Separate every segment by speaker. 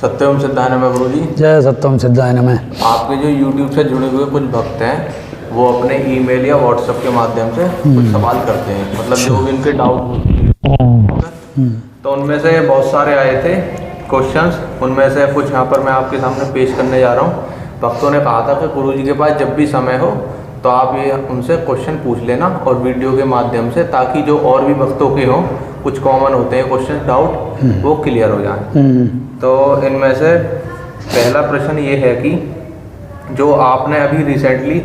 Speaker 1: सत्यम सिद्धाय नमः गुरु जी।
Speaker 2: जय सत्यम सिद्धाय नमः।
Speaker 1: आपके जो YouTube से जुड़े हुए कुछ भक्त हैं वो अपने ईमेल या व्हाट्सएप के माध्यम से कुछ सवाल करते हैं, मतलब जो भी उनके डाउट होते, तो उनमें से बहुत सारे आए थे क्वेश्चंस। उनमें से कुछ यहाँ पर मैं आपके सामने पेश करने जा रहा हूँ। भक्तों ने कहा था कि गुरु जी के पास जब भी समय हो तो आप ये उनसे क्वेश्चन पूछ लेना और वीडियो के माध्यम से, ताकि जो और भी भक्तों के हों, कुछ कॉमन होते हैं क्वेश्चन डाउट, वो क्लियर हो जाए। तो इनमें से पहला प्रश्न ये है कि जो आपने अभी रिसेंटली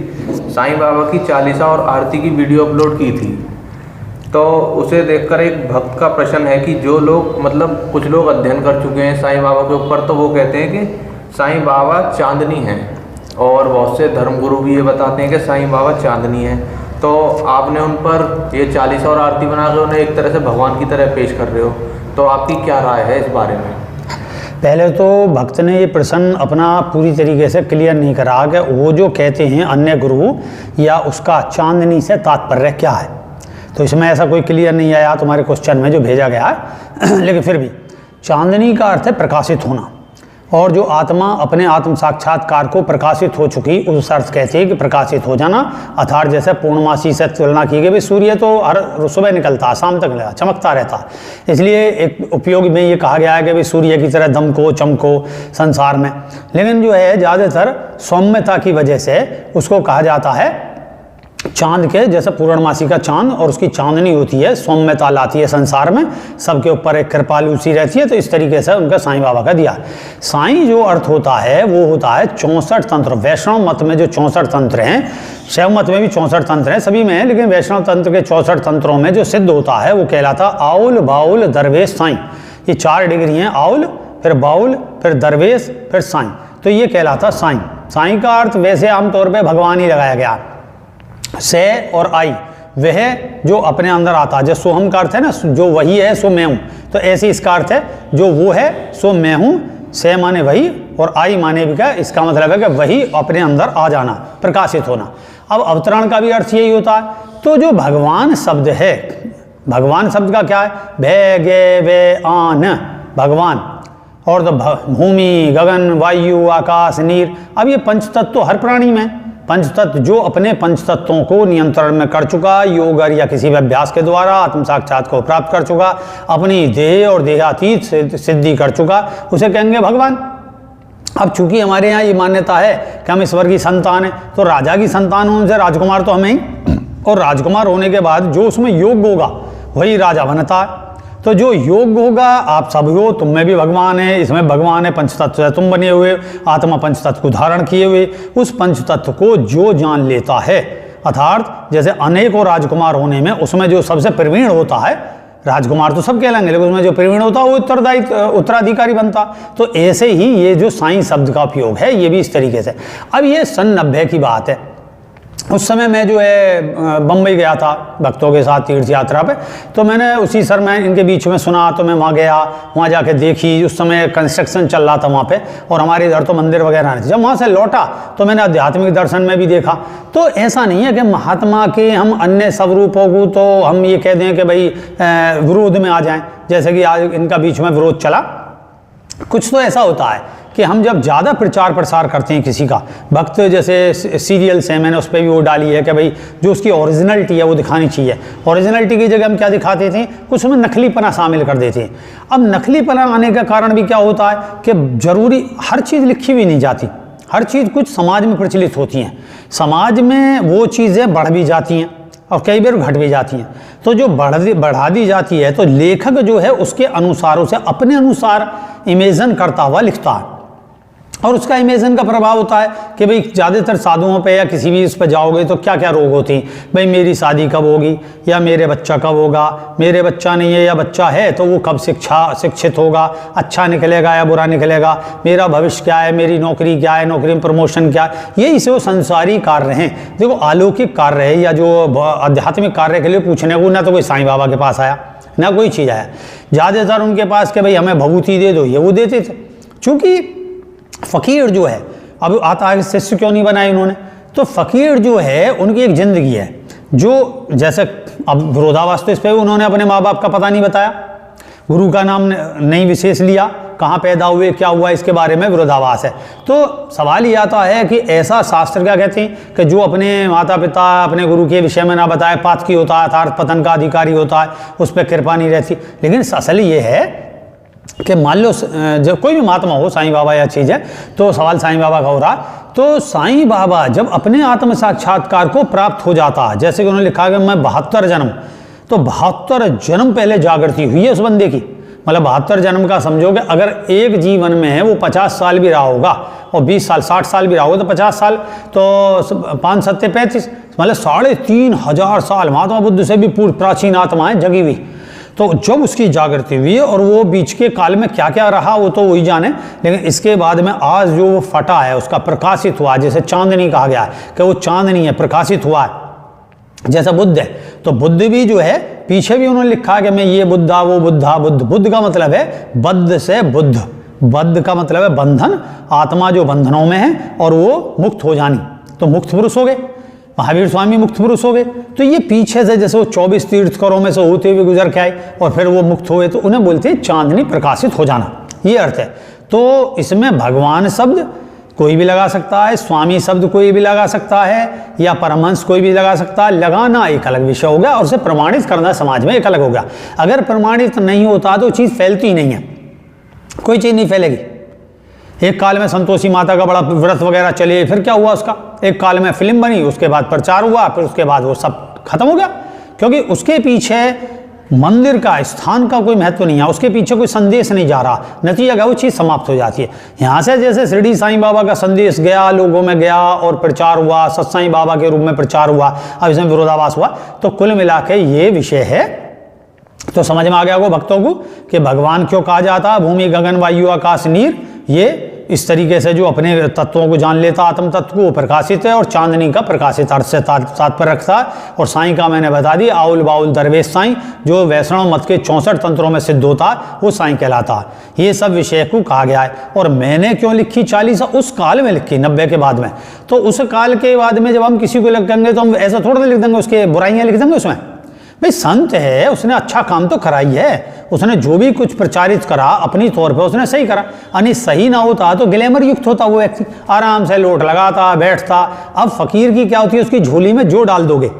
Speaker 1: साईं बाबा की चालीसा और आरती की वीडियो अपलोड की थी, तो उसे देखकर एक भक्त का प्रश्न है कि जो लोग, मतलब कुछ लोग अध्ययन कर चुके हैं साईं बाबा के ऊपर, तो वो कहते हैं कि साईं बाबा चांदनी हैं, और बहुत से धर्मगुरु भी ये बताते हैं कि साईं बाबा चांदनी हैं। तो आपने उन पर ये चालीसा और आरती बना कर उन्हें एक तरह से भगवान की तरह पेश कर रहे हो, तो आपकी क्या राय है इस बारे में?
Speaker 2: पहले तो भक्त ने ये प्रश्न अपना पूरी तरीके से क्लियर नहीं करा कि वो जो कहते हैं अन्य गुरु या उसका चांदनी से तात्पर्य क्या है। तो इसमें ऐसा कोई क्लियर नहीं आया तुम्हारे क्वेश्चन में जो भेजा गया है। लेकिन फिर भी चांदनी का अर्थ है प्रकाशित होना, और जो आत्मा अपने आत्म साक्षात्कार को प्रकाशित हो चुकी, उस अर्थ कहते हैं कि प्रकाशित हो जाना। अर्थात जैसे पूर्णमासी से तुलना की गई, सूर्य तो हर सुबह निकलता है, शाम तक चमकता रहता है, इसलिए एक उपयोग में ये कहा गया है कि भाई सूर्य की तरह दमको चमको संसार में। लेकिन जो है ज़्यादातर सौम्यता की वजह से उसको कहा जाता है चांद के जैसे पूर्णमासी का चांद, और उसकी चांदनी होती है, सौम्यता लाती है संसार में, सबके ऊपर एक कृपालु सी रहती है। तो इस तरीके से उनका साईं बाबा का दिया। साईं जो अर्थ होता है वो होता है 64 तंत्र। वैष्णव मत में जो 64 तंत्र हैं, शैव मत में भी 64 तंत्र हैं, सभी में है, लेकिन वैष्णव तंत्र के 64 तंत्रों में जो सिद्ध होता है वो कहलाता आउल बाउल दरवेश साईं। ये 4 डिग्री हैं, आउल फिर बाउल फिर दरवेश फिर साईं, तो ये कहलाता साईं। साईं का अर्थ वैसे आमतौर पर भगवान ही लगाया गया। से और आई वह जो अपने अंदर आता है, जो सोहम का अर्थ है ना, जो वही है सो मैं हूँ, तो ऐसे इसका अर्थ है जो वो है सो मैं हूँ। से माने वही और आई माने भी क्या, इसका मतलब है कि वही अपने अंदर आ जाना, प्रकाशित होना। अब अवतरण का भी अर्थ यही होता है। तो जो भगवान शब्द है, भगवान शब्द का क्या है, भे गे वे आन, भगवान, और तो भूमि गगन वायु आकाश नीर। अब ये पंचतत्व तो हर प्राणी में, पंचतत्व जो अपने पंचतत्वों को नियंत्रण में कर चुका, योग या किसी भी अभ्यास के द्वारा आत्म साक्षात को प्राप्त कर चुका, अपनी देह और देहातीत सिद्धि कर चुका, उसे कहेंगे भगवान। अब चूंकि हमारे यहाँ ये मान्यता है कि हम ईश्वर की संतान है, तो राजा की संतान होने से राजकुमार तो हमें ही, और राजकुमार होने के बाद जो उसमें योग होगा वही राजा बनता है। तो जो योग होगा आप सब हो, तुम में भी भगवान है, इसमें भगवान है, पंचतत्व से तुम बने हुए, आत्मा पंचतत्व को धारण किए हुए। उस पंचतत्व को जो जान लेता है, अर्थात जैसे अनेकों राजकुमार होने में उसमें जो सबसे प्रवीण होता है, राजकुमार तो सब कहलाएंगे, लेकिन उसमें जो प्रवीण होता है वो उत्तराधिकारी बनता। तो ऐसे ही ये जो साईं शब्द का उपयोग है ये भी इस तरीके से। अब ये सन 90 की बात है। उस समय मैं जो है बम्बई गया था भक्तों के साथ तीर्थ यात्रा पे, तो मैंने उसी सर मैं इनके बीच में सुना, तो मैं वहाँ गया, वहाँ जाके देखी। उस समय कंस्ट्रक्शन चल रहा था वहाँ पे, और हमारे इधर तो मंदिर वगैरह नहीं थे। जब वहाँ से लौटा तो मैंने आध्यात्मिक दर्शन में भी देखा। तो ऐसा नहीं है कि महात्मा के हम अन्य स्वरूपों को तो हम ये कह दें कि भाई विरोध में आ जाएं, जैसे कि आज इनका बीच में विरोध चला। कुछ तो ऐसा होता है कि हम जब ज़्यादा प्रचार प्रसार करते हैं किसी का, भक्त जैसे सीरियल्स हैं, मैंने उस पर भी वो डाली है कि भाई जो उसकी ओरिजिनलिटी है वो दिखानी चाहिए। ओरिजिनलिटी की जगह हम क्या दिखाते थे, कुछ में नकलीपना शामिल कर देते हैं। अब नकलीपना आने का कारण भी क्या होता है कि जरूरी हर चीज़ लिखी भी नहीं जाती, हर चीज़ कुछ समाज में प्रचलित होती हैं, समाज में वो चीज़ें बढ़ भी जाती हैं और कई बार घट भी जाती हैं। तो जो बढ़ा दी जाती है, तो लेखक जो है उसके अनुसार, उसे अपने अनुसार इमेजिन करता हुआ लिखता है, और उसका इमेजिन का प्रभाव होता है कि भाई ज़्यादातर साधुओं पे या किसी भी इस पे जाओगे तो क्या क्या रोग होते हैं, भाई मेरी शादी कब होगी, या मेरे बच्चा कब होगा, मेरे बच्चा नहीं है या बच्चा है तो वो कब शिक्षित होगा, अच्छा निकलेगा या बुरा निकलेगा, मेरा भविष्य क्या है, मेरी नौकरी क्या है, नौकरी में प्रमोशन क्या है। ये इसे वो संसारी कार्य हैं। देखो अलौकिक कार्य है या जो आध्यात्मिक कार्य के लिए पूछने को ना तो कोई साईं बाबा के पास आया ना कोई चीज़ आया, ज़्यादातर उनके पास कि भाई हमें भभूति दे दो, ये वो देते थे। चूँकि फ़कीर जो है, अब आता है शिष्य क्यों नहीं बनाए उन्होंने, तो फ़कीर जो है उनकी एक ज़िंदगी है जो, जैसे अब विरोधाभास तो इस पर उन्होंने अपने माँ बाप का पता नहीं बताया, गुरु का नाम नहीं विशेष लिया, कहाँ पैदा हुए, क्या हुआ, इसके बारे में विरोधाभास है। तो सवाल ये आता है कि ऐसा शास्त्र क्या कहते हैं कि जो अपने माता पिता अपने गुरु के विषय में ना बताए, पातकी होता है अर्थात पतन का अधिकारी होता है, उस पर कृपा नहीं रहती। लेकिन असल ये है कि मान लो जब कोई भी महात्मा हो, साईं बाबा या चीज़ है, तो सवाल साईं बाबा का हो रहा, तो साईं बाबा जब अपने आत्म साक्षात्कार को प्राप्त हो जाता है, जैसे कि उन्होंने लिखा कि मैं 72 जन्म, तो 72 जन्म पहले जागृति हुई है उस बंदे की। मतलब 72 जन्म का समझोगे, अगर एक जीवन में है वो 50 साल भी रहा होगा और 20 साल 60 साल भी रहा होगा, तो 50 साल तो 5 7 35, मतलब 3500 साल महात्मा बुद्ध से भी पूर्व प्राचीन आत्माएं जगी हुई। तो जब उसकी जागृति हुई और वो बीच के काल में क्या क्या रहा वो तो वही जाने, लेकिन इसके बाद में आज जो वो फटा है उसका प्रकाशित हुआ, जैसे चांदनी कहा गया है कि वो चांदनी है, प्रकाशित हुआ है, जैसा बुद्ध है। तो बुद्ध भी जो है, पीछे भी उन्होंने लिखा कि मैं ये बुद्धा वो बुद्धा, बुद्ध बुद्ध का मतलब है बद्ध से बुद्ध, बद्ध का मतलब है बंधन, आत्मा जो बंधनों में है और वो मुक्त हो जानी, तो मुक्त पुरुष हो गए। महावीर स्वामी मुक्त पुरुष हो गए। तो ये पीछे से जैसे वो 24 तीर्थकरों में से होते हुए गुजर के आए और फिर वो मुक्त हुए, तो उन्हें बोलते हैं चांदनी प्रकाशित हो जाना, ये अर्थ है। तो इसमें भगवान शब्द कोई भी लगा सकता है, स्वामी शब्द कोई भी लगा सकता है, या परमहंस कोई भी लगा सकता है। लगाना एक अलग विषय हो गया और उसे प्रमाणित करना समाज में एक अलग हो गया। अगर प्रमाणित नहीं होता तो चीज़ फैलती ही नहीं है, कोई चीज़ नहीं फैलेगी। एक काल में संतोषी माता का बड़ा व्रत वगैरह चले, फिर क्या हुआ उसका, एक काल में फिल्म बनी, उसके बाद प्रचार हुआ, फिर उसके बाद वो सब खत्म हो गया, क्योंकि उसके पीछे मंदिर का स्थान का कोई महत्व नहीं है, उसके पीछे कोई संदेश नहीं जा रहा, नतीजा क्या वो चीज़ समाप्त हो जाती है। यहाँ से जैसे शिरडी साईं बाबा का संदेश गया, लोगों में गया और प्रचार हुआ, सत्साई बाबा के रूप में प्रचार हुआ, अब इसमें विरोधाभास हुआ। तो कुल मिला के ये विषय है। तो समझ में आ गया वो भक्तों को कि भगवान क्यों कहा जाता है भूमि गगन वायु आकाश नीर, ये इस तरीके से जो अपने तत्वों को जान लेता, आत्म तत्व को प्रकाशित है, और चांदनी का प्रकाशित अर्थ से तात्पर्य रखता है। और साईं का मैंने बता दी, आउल बाउल दरवेश साईं, जो वैष्णव मत के 64 तंत्रों में सिद्ध होता है, वो साईं कहलाता है। ये सब विषय को कहा गया है। और मैंने क्यों लिखी 40, उस काल में लिखी 90 के बाद में। तो उस काल के बाद में जब हम किसी को लिखेंगे तो हम ऐसा थोड़ा लिख देंगे उसके बुराइयाँ लिख देंगे उसमें। भाई संत है, उसने अच्छा काम तो करा ही है, उसने जो भी कुछ प्रचारित करा अपनी तौर पे उसने सही करा। यानी सही ना होता तो ग्लैमर युक्त होता वो व्यक्ति, आराम से लोट लगाता बैठता। अब फकीर की क्या होती है, उसकी झोली में जो डाल दोगे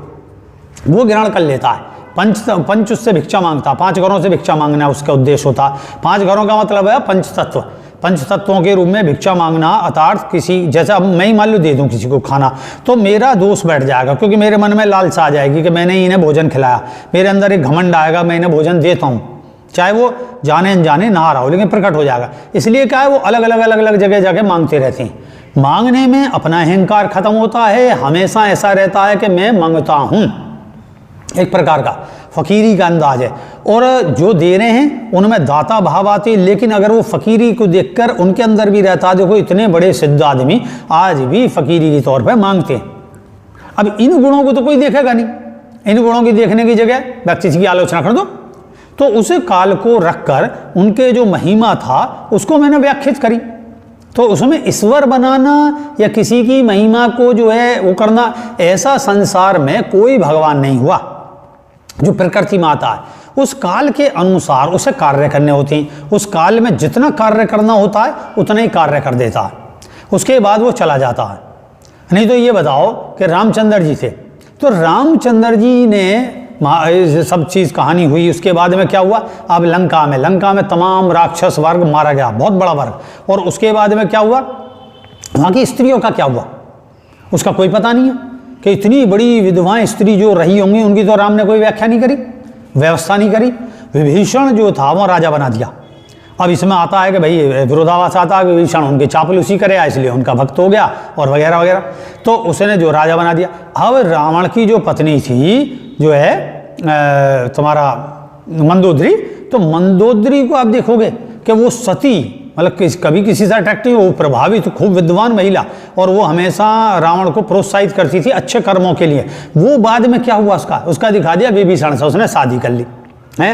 Speaker 2: वो ग्रहण कर लेता है। पंच उससे भिक्षा मांगता, 5 घरों से भिक्षा मांगना उसका उद्देश्य होता। 5 घरों का मतलब है पंच तत्व, पंच तत्वों के रूप में भिक्षा मांगना, अर्थात किसी, जैसे अब मैं ही मान लो दे दूं किसी को खाना, तो मेरा दोष बैठ जाएगा, क्योंकि मेरे मन में लालसा आ जाएगी कि मैंने इन्हें भोजन खिलाया, मेरे अंदर एक घमंड आएगा, मैं इन्हें भोजन देता हूँ, चाहे वो जाने अनजाने ना रहा हो, लेकिन प्रकट हो जाएगा। इसलिए क्या है, वो अलग अलग जगह जाके मांगते रहते हैं। मांगने में अपना अहंकार खत्म होता है, हमेशा ऐसा रहता है कि मैं मांगता हूँ, एक प्रकार का फकीरी का अंदाज है। और जो दे रहे हैं उनमें दाता भाव आते हैं, लेकिन अगर वो फकीरी को देखकर उनके अंदर भी रहता है, देखो इतने बड़े सिद्ध आदमी आज भी फकीरी के तौर पे मांगते हैं। अब इन गुणों को तो कोई देखेगा नहीं, इन गुणों की देखने की जगह व्यक्ति की आलोचना कर दो। तो उस काल को रखकर उनके जो महिमा था उसको मैंने व्याख्यात करी। तो उसमें ईश्वर बनाना या किसी की महिमा को जो है वो करना, ऐसा संसार में कोई भगवान नहीं हुआ। जो प्रकृति माता है उस काल के अनुसार उसे कार्य करने होते हैं, उस काल में जितना कार्य करना होता है उतना ही कार्य कर देता है, उसके बाद वो चला जाता है। नहीं तो ये बताओ कि रामचंद्र जी थे, तो रामचंद्र जी ने सब चीज़ कहानी हुई, उसके बाद में क्या हुआ, अब लंका में तमाम राक्षस वर्ग मारा गया, बहुत बड़ा वर्ग। और उसके बाद में क्या हुआ, वहाँ की स्त्रियों का क्या हुआ उसका कोई पता नहीं है कि इतनी बड़ी विधवाएं स्त्री जो रही होंगी उनकी तो राम ने कोई व्याख्या नहीं करी, व्यवस्था नहीं करी। विभीषण जो था वो राजा बना दिया। अब इसमें आता है कि भाई विरोधाभास आता है, विभीषण उनकी चापलूसी करे इसलिए उनका भक्त हो गया और वगैरह वगैरह, तो उसने जो राजा बना दिया। अब रावण की जो पत्नी थी जो है तुम्हारा मंदोदरी, तो मंदोदरी को आप देखोगे कि वो सती, मतलब कभी किसी से अट्रैक्टिव, वो प्रभावित, खूब विद्वान महिला, और वो हमेशा रावण को प्रोत्साहित करती थी अच्छे कर्मों के लिए। वो बाद में क्या हुआ उसका दिखा दिया विभीषण से, उसने शादी कर ली है।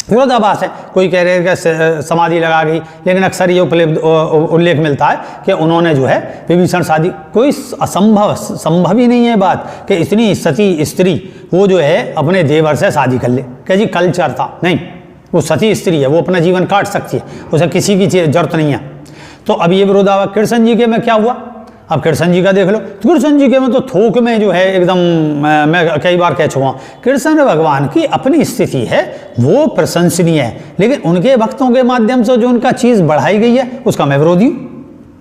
Speaker 2: विरोधाभास है, कोई कह रहे हैं कि समाधि लगा गई, लेकिन अक्सर ये उल्लेख मिलता है कि उन्होंने जो है विभीषण शादी, कोई संभव ही नहीं है बात कि इतनी सती स्त्री वो जो है अपने देवर से शादी कर ले, क्या जी कल्चर था, नहीं, वो सती स्त्री है, वो अपना जीवन काट सकती है, उसे किसी की जरूरत नहीं है। तो अब ये विरोधाभास कृष्ण जी के में क्या हुआ? अब कृष्ण जी का देख लो, तो कृष्ण जी के में तो थोक में जो है एकदम, मैं कई बार कह चुका हूँ, कृष्ण भगवान की अपनी स्थिति है वो प्रशंसनीय है, लेकिन उनके भक्तों के माध्यम से जो उनका चीज़ बढ़ाई गई है उसका मैं विरोधी हूँ।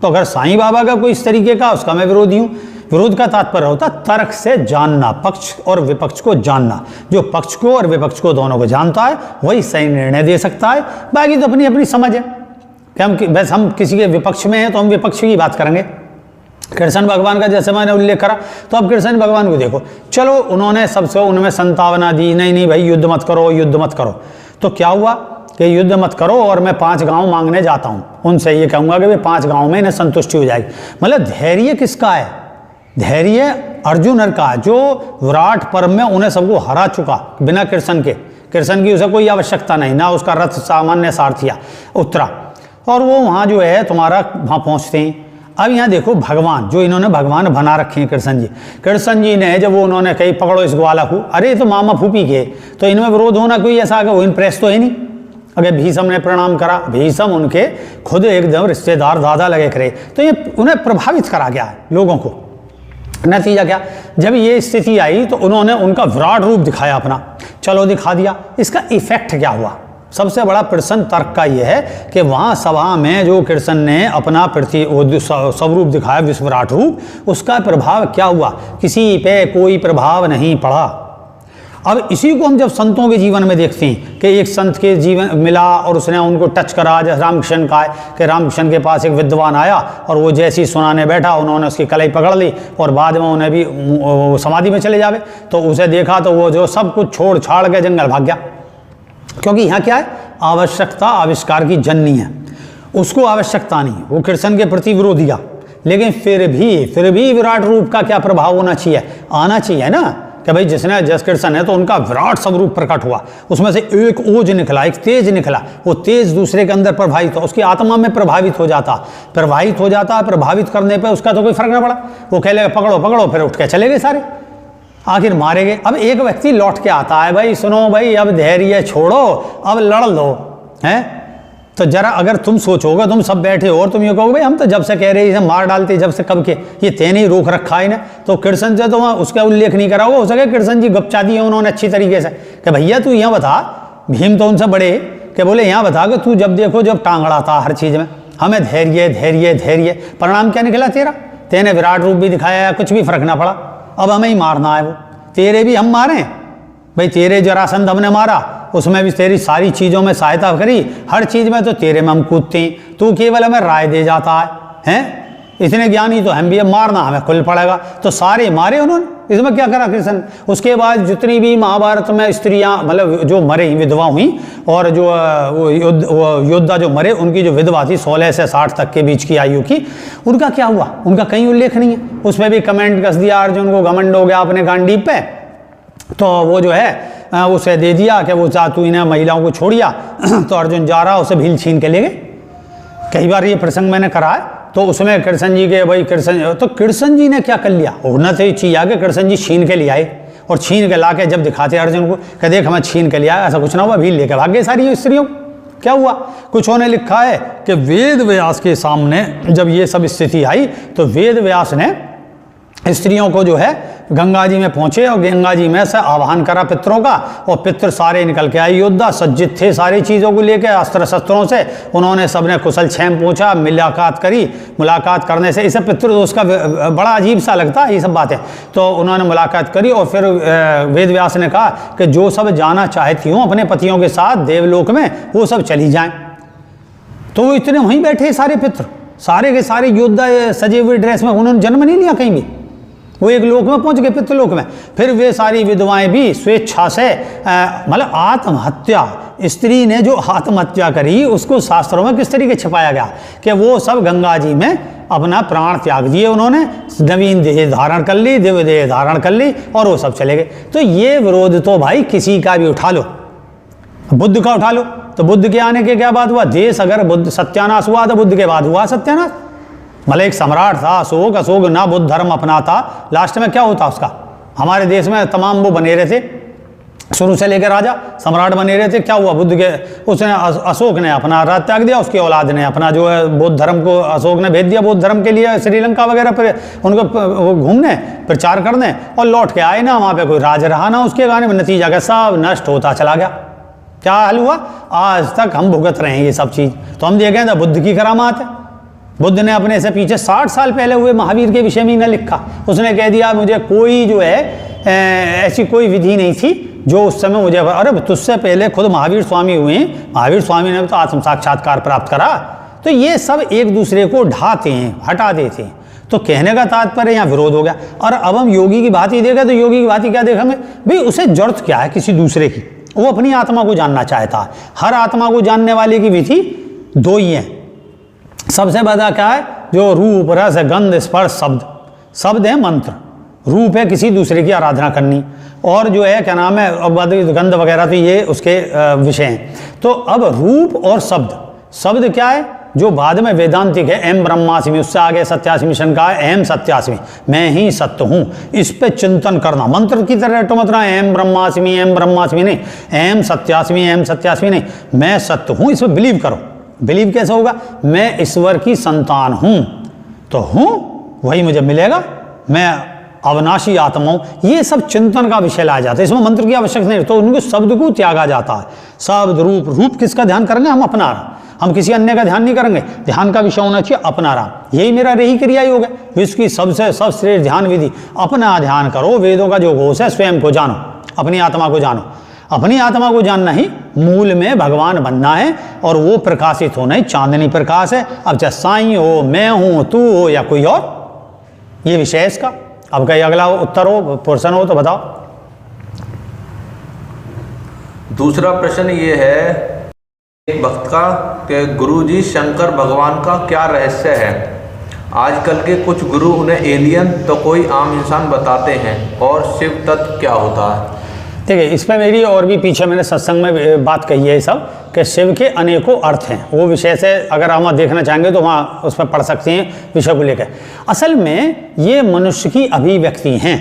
Speaker 2: तो अगर साईं बाबा का कोई इस तरीके का, उसका मैं विरोधी हूँ। विरोध का तात्पर्य होता तर्क से जानना, पक्ष और विपक्ष को जानना। जो पक्ष को और विपक्ष को दोनों को जानता है वही सही निर्णय दे सकता है, बाकी तो अपनी अपनी समझ है। कि वैसे हम किसी के विपक्ष में हैं तो हम विपक्ष की बात करेंगे। कृष्ण भगवान का जैसे मैंने उल्लेख करा, तो अब कृष्ण भगवान को देखो, चलो उन्होंने सबसे उनमें संतावना दी, नहीं नहीं भाई युद्ध मत करो, युद्ध मत करो। तो क्या हुआ कि युद्ध मत करो और मैं 5 गांव मांगने जाता हूं, उनसे ये कहूंगा कि वे 5 गांव में इन्हें संतुष्टि हो जाएगी। मतलब धैर्य किसका है? धैर्य अर्जुन का, जो विराट पर्व में उन्हें सबको हरा चुका बिना कृष्ण के। कृष्ण की उसे कोई आवश्यकता नहीं, ना उसका रथ सामान्य सारथिया उतरा, और वो वहाँ जो है तुम्हारा वहाँ पहुँचते हैं। अब यहाँ देखो भगवान, जो इन्होंने भगवान बना रखे हैं कृष्ण जी, कृष्ण जी ने जब वो उन्होंने कही पकड़ो इस ग्वाला को, अरे ये तो मामा फूफी के, तो इनमें विरोध होना कोई ऐसा कि वो इम्प्रेस तो है नहीं। अगर भीषम ने प्रणाम करा, भीषम उनके खुद एकदम रिश्तेदार दादा लगे करे, तो ये उन्हें प्रभावित करा गया लोगों को। नतीजा क्या? जब ये स्थिति आई तो उन्होंने उनका विराट रूप दिखाया अपना, चलो दिखा दिया। इसका इफेक्ट क्या हुआ? सबसे बड़ा प्रश्न तर्क का यह है कि वहाँ सभा में जो कृष्ण ने अपना स्वरूप दिखाया, विश्वविराट रूप, उसका प्रभाव क्या हुआ? किसी पे कोई प्रभाव नहीं पड़ा। अब इसी को हम जब संतों के जीवन में देखते हैं कि एक संत के जीवन मिला और उसने उनको टच करा, जैसे रामकृष्ण का है कि रामकृष्ण के पास एक विद्वान आया और वो जैसे ही सुनाने बैठा उन्होंने उसकी कलाई पकड़ ली और बाद में उन्हें भी समाधि में चले जावे। तो उसे देखा तो वो जो सब कुछ छोड़ छाड़ के जंगल भाग गया, क्योंकि यहाँ क्या है? आवश्यकता आविष्कार की जननी है, उसको आवश्यकता नहीं, वो कृष्ण के प्रति विरोधी था। लेकिन फिर भी विराट रूप का क्या प्रभाव होना चाहिए? आना चाहिए ना, कि भाई जिसने जस कृष्ण है तो उनका विराट स्वरूप प्रकट हुआ, उसमें से एक ओज निकला, एक तेज निकला, वो तेज दूसरे के अंदर प्रभावित हो, उसकी आत्मा में प्रभावित हो जाता, प्रभावित करने पे उसका तो कोई फर्क ना पड़ा। वो कह लेगा पकड़ो पकड़ो, फिर उठ के चले गए सारे, आखिर मारे गए। अब एक व्यक्ति लौट के आता है, भाई सुनो भाई अब धैर्य छोड़ो, अब लड़ लो, हैं? तो जरा अगर तुम सोचोगे, तुम सब बैठे हो और तुम ये कहोगे भाई हम तो जब से कह रहे हैं मार डालते, जब से कब के ये तेने ही रोक रखा है ना, तो कृष्ण से तो वहाँ उसका उल्लेख नहीं करा हो सके। कृष्ण जी गपचा दिए उन्होंने अच्छी तरीके से कि भैया तू यहाँ बता, भीम तो उनसे बड़े कि बोले यहाँ बता कि तू जब देखो जब टांग अड़ाता हर चीज़ में, हमें धैर्य धैर्य धैर्य, परिणाम क्या निकला तेरा? तेने विराट रूप भी दिखाया, कुछ भी फर्क ना पड़ा, अब हमें ही मारना है। वो तेरे भी हम मारें भाई, तेरे जरासंध हमने मारा, उसमें भी तेरी सारी चीज़ों में सहायता करी, हर चीज़ में तो तेरे में हम कूदते हैं, तू केवल हमें राय दे जाता है, हैं? इतने ज्ञानी तो हम भी, अब मारना हमें खुल पड़ेगा। तो सारे मारे उन्होंने, इसमें क्या करा कृष्ण? उसके बाद जितनी भी महाभारत में स्त्रियां मतलब जो मरे विधवा हुई, और जो योद्धा जो मरे उनकी जो विधवा थी 16 से 60 तक के बीच की आयु की, उनका क्या हुआ? उनका कहीं उल्लेख नहीं है। उसमें भी कमेंट कस दिया, अर्जुन को घमंड हो गया अपने गांडीप पे, तो वो जो है उसे दे दिया कि वो तू इन्हें महिलाओं को छोड़िया तो अर्जुन जा रहा उसे भील छीन के ले गए। कई बार ये प्रसंग मैंने करा है, तो उसमें कृष्ण जी के भाई कृष्ण जी ने क्या कर लिया? होना तो चाहिए कि कृष्ण जी छीन के ले आए, और छीन के ला के जब दिखाते अर्जुन को कि देख हमें छीन के लिया, ऐसा कुछ ना हुआ, भील लेकर भाग गए सारी स्त्रियों। क्या हुआ? कुछ होने लिखा है कि वेद व्यास के सामने जब ये सब स्थिति आई तो वेद व्यास ने स्त्रियों को जो है गंगा जी में पहुंचे और गंगा जी में से आह्वान करा पितरों का, और पितर सारे निकल के आए, योद्धा सज्जित थे सारी चीज़ों को लेकर अस्त्र शस्त्रों से। उन्होंने सबने कुशल क्षेम पूछा, मुलाकात करी। मुलाकात करने से इसे पितृ दोष का बड़ा अजीब सा लगता है ये सब बातें। तो उन्होंने मुलाकात करी और फिर वेद व्यास ने कहा कि जो सब जाना चाहती हूँ अपने पतियों के साथ देवलोक में, वो सब चली जाएं। तो वो इतने वहीं बैठे सारे पितृ, सारे के सारे योद्धा सजे हुए ड्रेस में, उन्होंने जन्म नहीं लिया कहीं भी, वो एक लोक में पहुंच गए, पितृलोक में। फिर वे सारी विधवाएं भी स्वेच्छा से मतलब आत्महत्या, स्त्री ने जो आत्महत्या करी उसको शास्त्रों में किस तरीके छिपाया गया कि वो सब गंगा जी में अपना प्राण त्याग दिए, उन्होंने नवीन देह धारण कर ली, दिव्य देह धारण कर ली, और वो सब चले गए। तो ये विरोध तो भाई किसी का भी उठा लो, बुद्ध का उठा लो, तो बुद्ध के आने के क्या बात हुआ? देश अगर बुद्ध सत्यानाश हुआ तो बुद्ध के बाद हुआ सत्यानाश। मतलब एक सम्राट था अशोक, अशोक ना बुद्ध धर्म अपनाता, लास्ट में क्या होता उसका? हमारे देश में तमाम वो बने रहे थे शुरू से लेकर राजा सम्राट बने रहे थे। क्या हुआ, बुद्ध के उसने अशोक ने अपना राज त्याग दिया, उसकी औलाद ने अपना जो है बौद्ध धर्म को, अशोक ने भेज दिया बौद्ध धर्म के लिए श्रीलंका वगैरह पर उनको वो घूमने प्रचार करने, और लौट के आए ना, वहाँ पे कोई राज रहा ना उसके गाने में, नतीजा क्या, सब नष्ट होता चला गया। क्या हाल हुआ, आज तक हम भुगत रहे हैं ये सब चीज़। तो हम देखें तो बुद्ध की करामात है। बुद्ध ने अपने से पीछे 60 साल पहले हुए महावीर के विषय में न लिखा, उसने कह दिया मुझे कोई जो है ऐसी कोई विधि नहीं थी जो उस समय मुझे, अरे तुझसे पहले खुद महावीर स्वामी हुए, महावीर स्वामी ने तो आत्म साक्षात्कार प्राप्त करा। तो ये सब एक दूसरे को ढाते हैं, हटा देते हैं। तो कहने का तात्पर्य यहाँ विरोध हो गया। और अब हम योगी की भांति देखा, तो योगी की भांति क्या देखा हमें, भाई उसे जरूरत क्या है किसी दूसरे की, वो अपनी आत्मा को जानना चाहता है। हर आत्मा को जानने वाले की विधि दो ही है। सबसे बड़ा क्या है, जो रूप रस गंध स्पर्श शब्द, शब्द है मंत्र, रूप है किसी दूसरे की आराधना करनी, और जो है क्या नाम है गंध वगैरह, तो ये उसके विषय हैं। तो अब रूप और शब्द, शब्द क्या है जो बाद में वेदांतिक है, एम ब्रह्मास्मि, उससे आगे सत्यास्मि मिशन का है, एम सत्यास्मि, मैं ही सत्य हूँ। इस पे चिंतन करना, मंत्र की तरह तो मतलब एम ब्रह्मास्मि नहीं, एम सत्यास्मि नहीं, मैं सत्य हूँ, इसमें बिलीव करो। बिलीव कैसे होगा, मैं ईश्वर की संतान हूँ, तो हूँ वही मुझे मिलेगा, मैं अविनाशी आत्मा हूँ। ये सब चिंतन का विषय लाया जाता है, इसमें मंत्र की आवश्यकता नहीं। तो उनको शब्द को त्यागा जाता है। शब्द रूप, रूप किसका ध्यान करेंगे, हम अपना राम, हम किसी अन्य का ध्यान नहीं करेंगे। ध्यान का विषय होना चाहिए अपना राम। यही मेरा रही क्रिया योग है, विश्व की सबसे सबश्रेष्ठ ध्यान विधि। अपना ध्यान करो, वेदों का जो घोष है, स्वयं को जानो, अपनी आत्मा को जानो। अपनी आत्मा को जानना ही मूल में भगवान बनना है, और वो प्रकाशित होना ही चांदनी प्रकाश है। अब चाहे साईं हो, मैं हूं, तू हो, या कोई और, ये विषय है इसका। अब कहीं अगला उत्तर हो, पोर्शन हो तो बताओ।
Speaker 1: दूसरा प्रश्न ये है एक भक्त का कि गुरुजी शंकर भगवान का क्या रहस्य है। आजकल के कुछ गुरु उन्हें एलियन तो कोई आम इंसान बताते हैं, और शिव तत्व क्या होता है।
Speaker 2: देखिए, इसमें मेरी और भी पीछे मैंने सत्संग में बात कही है सब, कि शिव के अनेकों अर्थ हैं। वो विषय से अगर हम देखना चाहेंगे तो वहाँ उसमें पढ़ सकते हैं विषय को लेकर। असल में ये मनुष्य की अभिव्यक्ति हैं।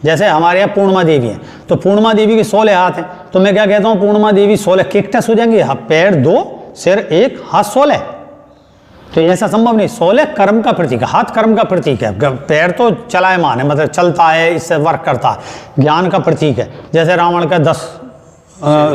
Speaker 2: जैसे हमारे यहाँ पूर्णिमा देवी है, तो पूर्णिमा देवी के 16 हाथ हैं, तो मैं क्या कहता हूँ, पूर्णिमा देवी 16 कैक्टस हो जाएंगे, पैर 2, सिर 1, हाथ 16। तो ऐसा संभव नहीं। 16 कर्म का प्रतीक है, हाथ कर्म का प्रतीक है, पैर तो चलायमान है, मतलब चलता है, इससे वर्क करता है, ज्ञान का प्रतीक है। जैसे रावण का 10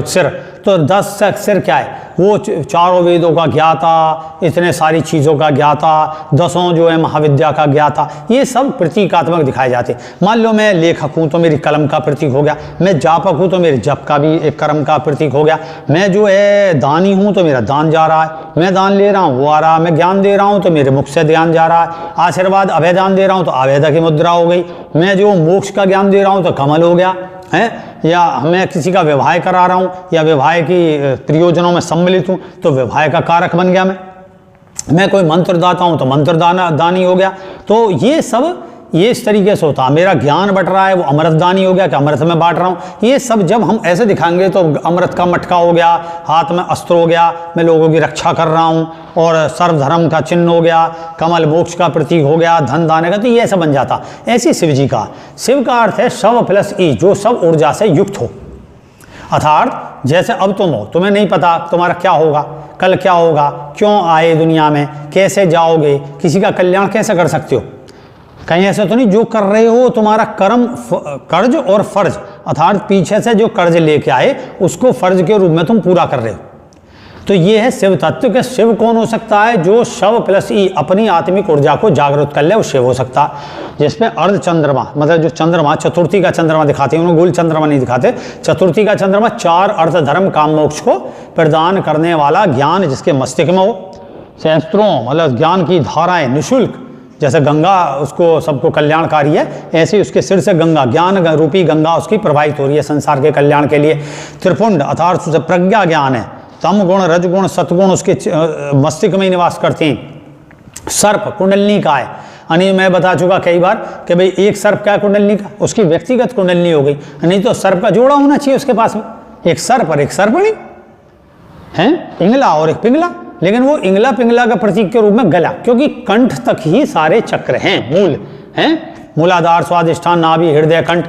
Speaker 2: सिर, तो 10 सिर क्या है, वो चारों वेदों का ज्ञाता, इतने सारी चीज़ों का ज्ञाता, 10 जो है महाविद्या का ज्ञाता, ये सब प्रतीकात्मक दिखाए जाते हैं। मान लो मैं लेखक हूँ तो मेरी कलम का प्रतीक हो गया, मैं जापक हूँ तो मेरे जप का भी एक कर्म का प्रतीक हो गया, मैं जो है दानी हूँ तो मेरा दान जा रहा है, मैं दान ले रहा हूँ वो आ रहा है, मैं ज्ञान दे रहा हूँ तो मेरे मुख से ज्ञान जा रहा है, आशीर्वाद अभय दान दे रहा हूँ तो अभयदा की मुद्रा हो गई, मैं जो मोक्ष का ज्ञान दे रहा हूँ तो कमल हो गया है, या मैं किसी का विवाह करा रहा हूँ या विवाह की प्रयोजनों में सम्मिलित हूँ तो विवाह का कारक बन गया मैं कोई मंत्र दाता हूँ तो मंत्र दानी हो गया। तो ये सब ये इस तरीके से होता है। मेरा ज्ञान बट रहा है वो अमृतदानी हो गया कि अमृत में बांट रहा हूँ। ये सब जब हम ऐसे दिखाएंगे तो अमृत का मटका हो गया, हाथ में अस्त्र हो गया, मैं लोगों की रक्षा कर रहा हूँ, और सर्वधर्म का चिन्ह हो गया, कमल मोक्ष का प्रतीक हो गया, धन दाने का, तो ये ऐसा बन जाता। ऐसे शिव जी का, शिव का अर्थ है शव प्लस ई, जो सब ऊर्जा से युक्त हो। अर्थात जैसे अब तुम हो, तुम्हें नहीं पता तुम्हारा क्या होगा, कल क्या होगा, क्यों आए दुनिया में, कैसे जाओगे, किसी का कल्याण कैसे कर सकते हो। कहीं ऐसा तो नहीं जो कर रहे हो तुम्हारा कर्म, कर्ज और फर्ज, अर्थात पीछे से जो कर्ज लेके आए उसको फर्ज के रूप में तुम पूरा कर रहे हो। तो ये है शिव तत्व के। शिव कौन हो सकता है, जो शव प्लस ई अपनी आत्मिक ऊर्जा को जागृत कर ले, वो शिव हो सकता है। जिसमें अर्ध चंद्रमा, मतलब जो चंद्रमा चतुर्थी का चंद्रमा दिखाते हैं, उन्हें गोल चंद्रमा नहीं दिखाते, चतुर्थी का चंद्रमा 4 अर्थ धर्म काम मोक्ष को प्रदान करने वाला ज्ञान जिसके मस्तिष्क में हो, शास्त्रों मतलब ज्ञान की धाराएं निःशुल्क, जैसे गंगा उसको सबको कल्याणकारी है, ऐसे उसके सिर से गंगा, ज्ञान रूपी गंगा उसकी प्रवाहित हो रही है संसार के कल्याण के लिए। त्रिपुंड अर्थात प्रज्ञा ज्ञान है, तम गुण रजगुण सतगुण उसके मस्तिष्क में ही निवास करते हैं। सर्प कुंडलनी का है, यानी मैं बता चुका कई बार कि भाई एक सर्प क्या है कुंडलनी का, उसकी व्यक्तिगत कुंडलनी हो गई, नहीं तो सर्प का जोड़ा होना चाहिए उसके पास में, एक सर्प और एक सर्पणी है, इंगला और एक पिंगला। लेकिन वो इंगला पिंगला का प्रतीक के रूप में गला, क्योंकि कंठ तक ही सारे चक्र हैं, मूल हैं, मूलाधार स्वादिष्ठान नाभि हृदय कंठ,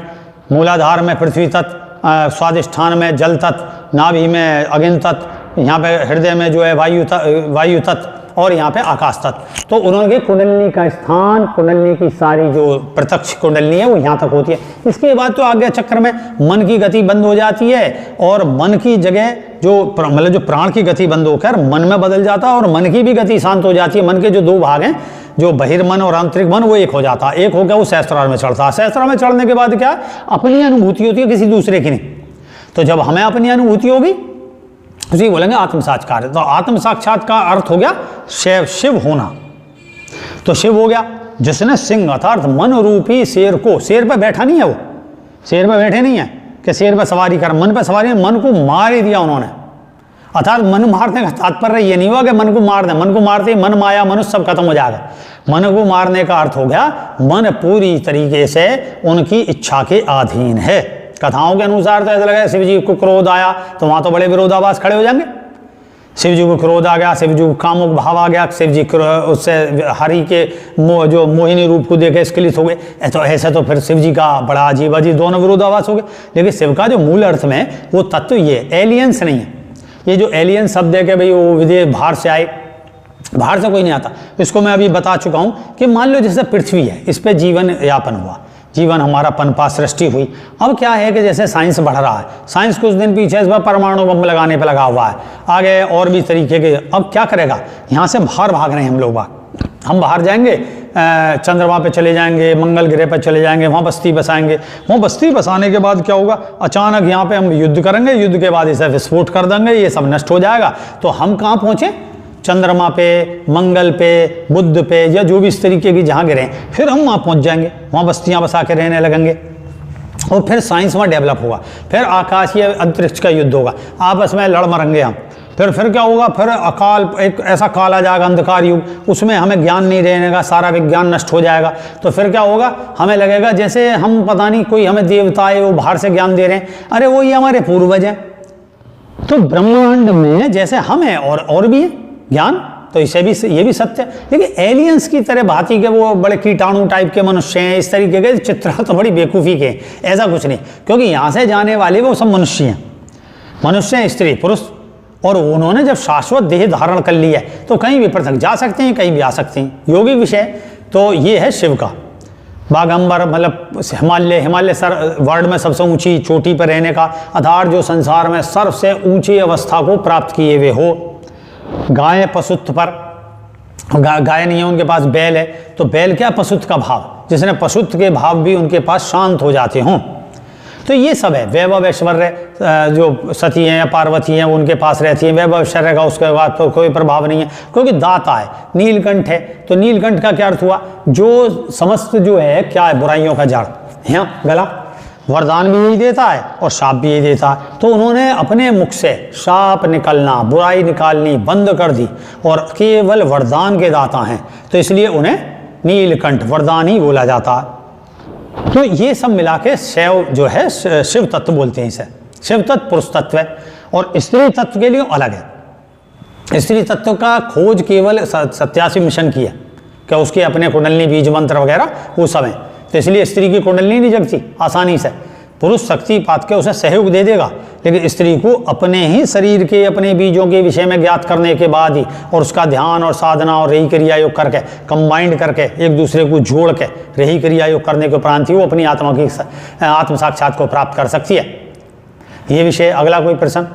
Speaker 2: मूलाधार में पृथ्वी तत्व, स्वादिष्ठान में जल तत्व, नाभि में अग्नि तत्व, यहाँ पे हृदय में जो है वायु तत्व और यहाँ पे आकाश तत्व। तो उन्होंने कुंडलिनी का स्थान, कुंडलिनी की सारी जो प्रत्यक्ष कुंडलिनी है वो यहाँ तक होती है। इसके बाद तो आज्ञा चक्र में मन की गति बंद हो जाती है और मन की जगह जो मतलब जो प्राण की गति बंद होकर मन में बदल जाता है और मन की भी गति शांत हो जाती है। मन के जो दो भाग हैं, जो बहिर्मन और आंतरिक मन, वो एक हो जाता है। एक हो गया वो सहस्त्रार में चढ़ता है। सहस्त्रार में चढ़ने के बाद क्या, अपनी अनुभूति होती है, किसी दूसरे की नहीं। तो जब हमें अपनी अनुभूति होगी उसी बोलेंगे आत्म साक्षात्कार। तो आत्म साक्षात्कार का अर्थ हो गया शिव होना। तो शिव हो गया जिसने सिंह अर्थात मन रूपी शेर को, शेर पे बैठा नहीं है, वो शेर पे बैठे नहीं है कि शेर पे सवारी कर, मन पे सवारी, मन को मार ही दिया उन्होंने। अर्थात मन मारने का तात्पर्य ये नहीं हुआ कि मन को मार दें, मन को मारते ही मन माया मनुष्य सब खत्म हो जाएगा। मन को मारने का अर्थ हो गया मन पूरी तरीके से उनकी इच्छा के अधीन है। कथाओं के अनुसार तो ऐसा लगा शिव जी को क्रोध आया तो वहां तो बड़े विरोधाभास खड़े हो जाएंगे। शिव जी को क्रोध आ गया, शिव जी को कामुक भाव आ गया, शिव जी उससे हरि के जो मोहिनी रूप को देखे स्खलित हो गए। तो ऐसे तो फिर शिव जी का बड़ा अजीब अजीब दोनों विरोधाभास हो गए। लेकिन शिव का जो मूल अर्थ में वो तत्व ये एलियंस नहीं है। ये जो एलियन शब्द है कि भाई वो विदेश बाहर से आए, बाहर से कोई नहीं आता। इसको मैं अभी बता चुका हूं कि मान लो जैसे पृथ्वी है, इस पे जीवन यापन हुआ, जीवन हमारा पनपा सृष्टि हुई। अब क्या है कि जैसे साइंस बढ़ रहा है, साइंस कुछ दिन पीछे इस बार परमाणु बम लगाने पे लगा हुआ है, आगे और भी तरीके के। अब क्या करेगा, यहाँ से बाहर भाग रहे हैं हम लोग, हम बाहर जाएंगे, चंद्रमा पे चले जाएंगे, मंगल ग्रह पे चले जाएंगे, वहाँ बस्ती बसाएंगे। वहाँ बस्ती बसाने के बाद क्या होगा, अचानक यहाँ पे हम युद्ध करेंगे, युद्ध के बाद इसे विस्फोट कर देंगे, ये सब नष्ट हो जाएगा। तो हम कहाँ पहुँचे, चंद्रमा पे, मंगल पे, बुध पे, या जो भी इस तरीके की जहाँ गिरे, फिर हम वहाँ पहुँच जाएंगे, वहाँ बस्तियाँ बसा के रहने लगेंगे और फिर साइंस वहाँ डेवलप होगा। फिर आकाशीय अंतरिक्ष का युद्ध होगा, आपस में लड़ मरेंगे हम। फिर क्या होगा, फिर अकाल, एक ऐसा काल आ जाएगा, अंधकार युग, उसमें हमें ज्ञान नहीं रहने का, सारा विज्ञान नष्ट हो जाएगा। तो फिर क्या होगा, हमें लगेगा जैसे हम पता नहीं कोई हमें देवता है वो बाहर से ज्ञान दे रहे हैं, अरे वो ये हमारे पूर्वज हैं। तो ब्रह्मांड में जैसे हम हैं और भी है ज्ञान, तो इसे भी ये भी सत्य है। लेकिन एलियंस की तरह भांति के वो बड़े कीटाणु टाइप के मनुष्य हैं, इस तरीके के चित्र तो बड़ी बेवकूफ़ी के, ऐसा कुछ नहीं। क्योंकि यहाँ से जाने वाले वो सब मनुष्य हैं, मनुष्य हैं, स्त्री पुरुष, और उन्होंने जब शाश्वत देह धारण कर लिया है तो कहीं भी पृथक जा सकते हैं, कहीं भी आ सकते हैं। योगिक विषय तो ये है शिव का। बागंबर मतलब हिमालय सर वर्ल्ड में सबसे ऊंची चोटी पर रहने का आधार, जो संसार में सबसे ऊंची अवस्था को प्राप्त किए हुए हो। गाय पशुत्व पर, गाय नहीं है उनके पास, बैल है, तो बैल क्या, पशुत्व का भाव, जिसने पशुत्व के भाव भी उनके पास शांत हो जाते हों। तो ये सब है। वैभव ऐश्वर्य, जो सती हैं या पार्वती हैं वो उनके पास रहती हैं, वैभव ऐश्वर्य का उसके बाद तो कोई प्रभाव नहीं है, क्योंकि दाता है। नीलकंठ है, तो नीलकंठ का क्या अर्थ हुआ, जो समस्त जो है क्या है, बुराइयों का जड़ है, गला, वरदान भी यही देता है और शाप भी यही देता है। तो उन्होंने अपने मुख से शाप निकलना, बुराई निकालनी बंद कर दी और केवल वरदान के दाता हैं, तो इसलिए उन्हें नीलकंठ वरदान ही बोला जाता है। तो ये सब मिला के शैव जो है शिव तत्व बोलते हैं इसे। शिव तत्व पुरुष तत्व है और स्त्री तत्व के लिए अलग है। स्त्री तत्व का खोज केवल 87 मिशन की है, क्या उसके अपने कुंडलिनी बीज मंत्र वगैरह वो सब हैं। तो इसलिए स्त्री की कुंडलिनी नहीं जगती आसानी से, पुरुष शक्तिपात के उसे सहयोग दे देगा, लेकिन स्त्री को अपने ही शरीर के अपने बीजों के विषय में ज्ञात करने के बाद ही और उसका ध्यान और साधना और रही क्रिया योग करके कंबाइंड करके एक दूसरे को जोड़ के रही क्रिया योग करने के उपरांत ही वो अपनी आत्मा की आत्म साक्षात को प्राप्त कर सकती है। ये विषय। अगला कोई प्रश्न?